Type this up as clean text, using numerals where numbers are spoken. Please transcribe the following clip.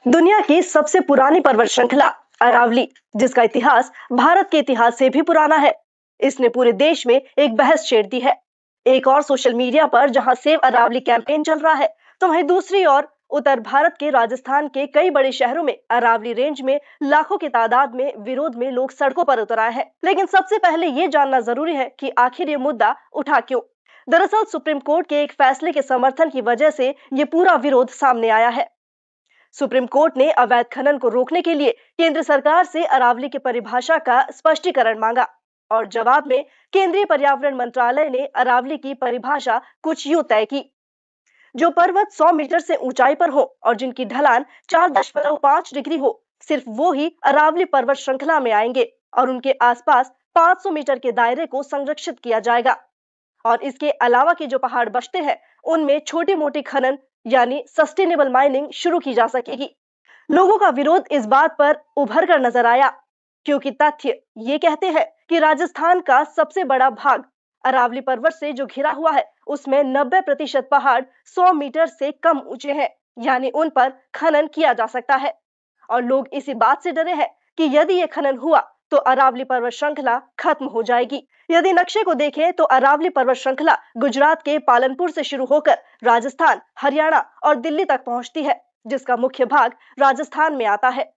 दुनिया की सबसे पुरानी पर्वत श्रृंखला अरावली, जिसका इतिहास भारत के इतिहास से भी पुराना है, इसने पूरे देश में एक बहस छेड़ दी है। एक और सोशल मीडिया पर जहां सेव अरावली कैंपेन चल रहा है, तो वहीं दूसरी ओर उत्तर भारत के राजस्थान के कई बड़े शहरों में अरावली रेंज में लाखों की तादाद में विरोध में लोग सड़कों पर उतर आए हैं। लेकिन सबसे पहले ये जानना जरूरी है कि आखिर ये मुद्दा उठा क्यों। दरअसल सुप्रीम कोर्ट के एक फैसले के समर्थन की वजह से ये पूरा विरोध सामने आया है। सुप्रीम कोर्ट ने अवैध खनन को रोकने के लिए केंद्र सरकार से अरावली की परिभाषा का स्पष्टीकरण मांगा और जवाब में केंद्रीय पर्यावरण मंत्रालय ने अरावली की परिभाषा कुछ यूं तय की। जो पर्वत 100 मीटर से ऊंचाई पर हो और जिनकी ढलान 4.5 डिग्री हो, सिर्फ वो ही अरावली पर्वत श्रृंखला में आएंगे और उनके आसपास 500 मीटर के दायरे को संरक्षित किया जाएगा। और इसके अलावा के जो पहाड़ बचते हैं, उनमें छोटी मोटी खनन यानी सस्टेनेबल माइनिंग शुरू की जा सकेगी। लोगों का विरोध इस बात पर उभर कर नजर आया क्योंकि तथ्य ये कहते हैं कि राजस्थान का सबसे बड़ा भाग अरावली पर्वत से जो घिरा हुआ है, उसमें 90% पहाड़ 100 मीटर से कम ऊंचे हैं, यानी उन पर खनन किया जा सकता है। और लोग इसी बात से डरे हैं कि यदि ये खनन हुआ तो अरावली पर्वत श्रृंखला खत्म हो जाएगी। यदि नक्शे को देखें तो अरावली पर्वत श्रृंखला गुजरात के पालनपुर से शुरू होकर राजस्थान, हरियाणा और दिल्ली तक पहुंचती है, जिसका मुख्य भाग राजस्थान में आता है।